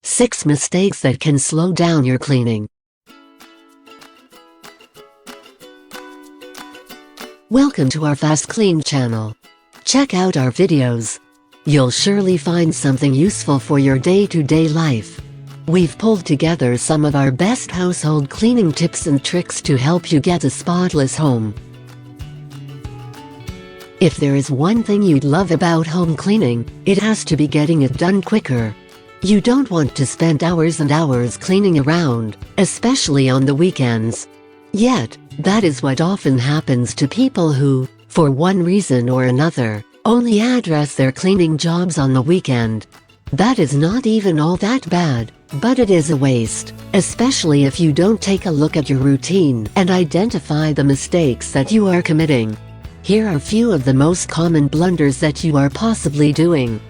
6 mistakes that can slow down your cleaning. Welcome to our FastKlean channel. Check out our videos. You'll surely find something useful for your day-to-day life. We've pulled together some of our best household cleaning tips and tricks to help you get a spotless home. If there is one thing you'd love about home cleaning, it has to be getting it done quicker. You don't want to spend hours and hours cleaning around, especially on the weekends. Yet, that is what often happens to people who, for one reason or another, only address their cleaning jobs on the weekend. That is not even all that bad, but it is a waste, especially if you don't take a look at your routine and identify the mistakes that you are committing. Here are a few of the most common blunders that you are possibly doing.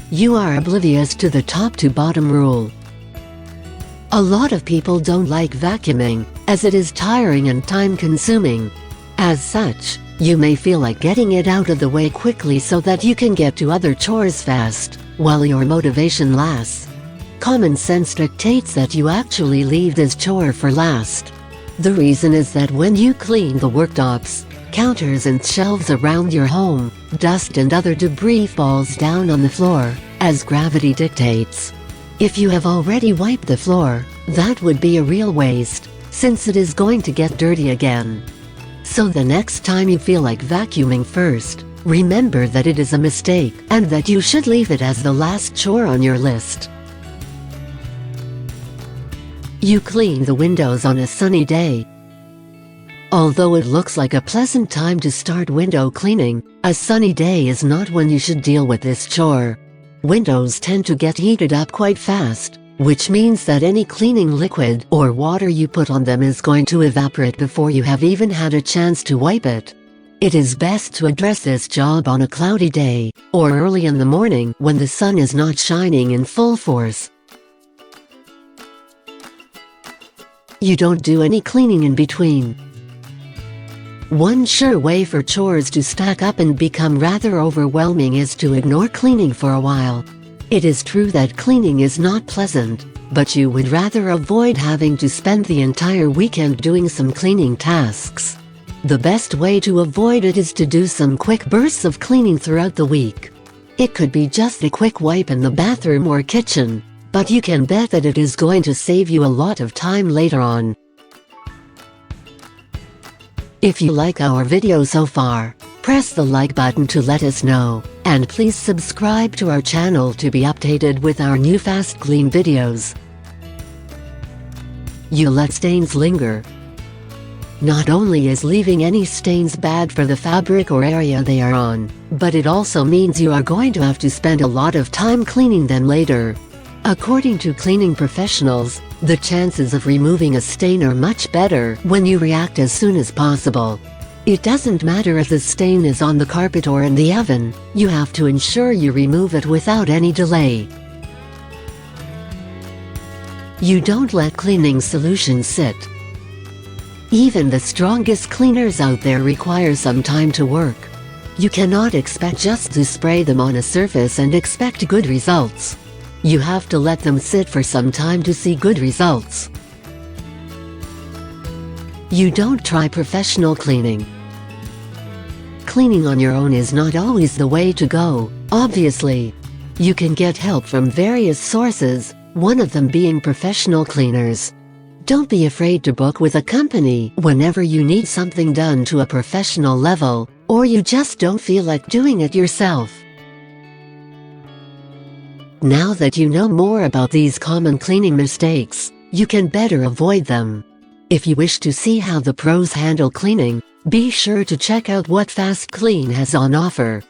You are oblivious to the top-to-bottom rule. A lot of people don't like vacuuming, as it is tiring and time-consuming. As such, you may feel like getting it out of the way quickly so that you can get to other chores fast, while your motivation lasts. Common sense dictates that you actually leave this chore for last. The reason is that when you clean the worktops, counters and shelves around your home, dust and other debris falls down on the floor, as gravity dictates. If you have already wiped the floor, that would be a real waste, since it is going to get dirty again. So the next time you feel like vacuuming first, remember that it is a mistake and that you should leave it as the last chore on your list. You clean the windows on a sunny day. Although it looks like a pleasant time to start window cleaning, a sunny day is not when you should deal with this chore. Windows tend to get heated up quite fast, which means that any cleaning liquid or water you put on them is going to evaporate before you have even had a chance to wipe it. It is best to address this job on a cloudy day, or early in the morning when the sun is not shining in full force. You don't do any cleaning in between. One sure way for chores to stack up and become rather overwhelming is to ignore cleaning for a while. It is true that cleaning is not pleasant, but you would rather avoid having to spend the entire weekend doing some cleaning tasks. The best way to avoid it is to do some quick bursts of cleaning throughout the week. It could be just a quick wipe in the bathroom or kitchen, but you can bet that it is going to save you a lot of time later on. If you like our video so far, press the like button to let us know, and please subscribe to our channel to be updated with our new FastKlean videos. You let stains linger. Not only is leaving any stains bad for the fabric or area they are on, but it also means you are going to have to spend a lot of time cleaning them later. According to cleaning professionals, the chances of removing a stain are much better when you react as soon as possible. It doesn't matter if the stain is on the carpet or in the oven, you have to ensure you remove it without any delay. You don't let cleaning solutions sit. Even the strongest cleaners out there require some time to work. You cannot expect just to spray them on a surface and expect good results. You have to let them sit for some time to see good results. You don't try professional cleaning. Cleaning on your own is not always the way to go, obviously. You can get help from various sources, one of them being professional cleaners. Don't be afraid to book with a company whenever you need something done to a professional level, or you just don't feel like doing it yourself. Now that you know more about these common cleaning mistakes, you can better avoid them. If you wish to see how the pros handle cleaning, be sure to check out what FastKlean has on offer.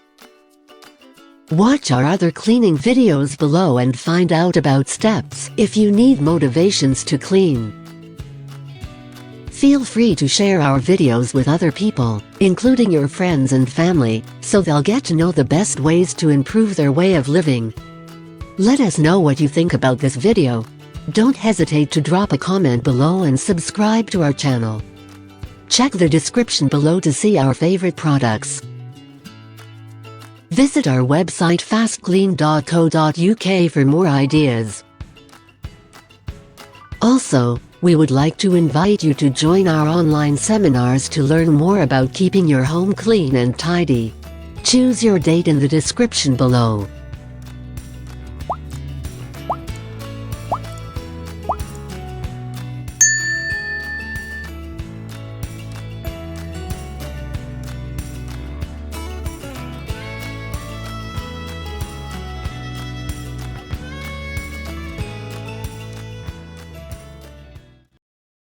Watch our other cleaning videos below and find out about steps if you need motivations to clean. Feel free to share our videos with other people, including your friends and family, so they'll get to know the best ways to improve their way of living. Let us know what you think about this video. Don't hesitate to drop a comment below and subscribe to our channel. Check the description below to see our favorite products. Visit our website fastklean.co.uk for more ideas. Also, we would like to invite you to join our online seminars to learn more about keeping your home clean and tidy. Choose your date in the description below.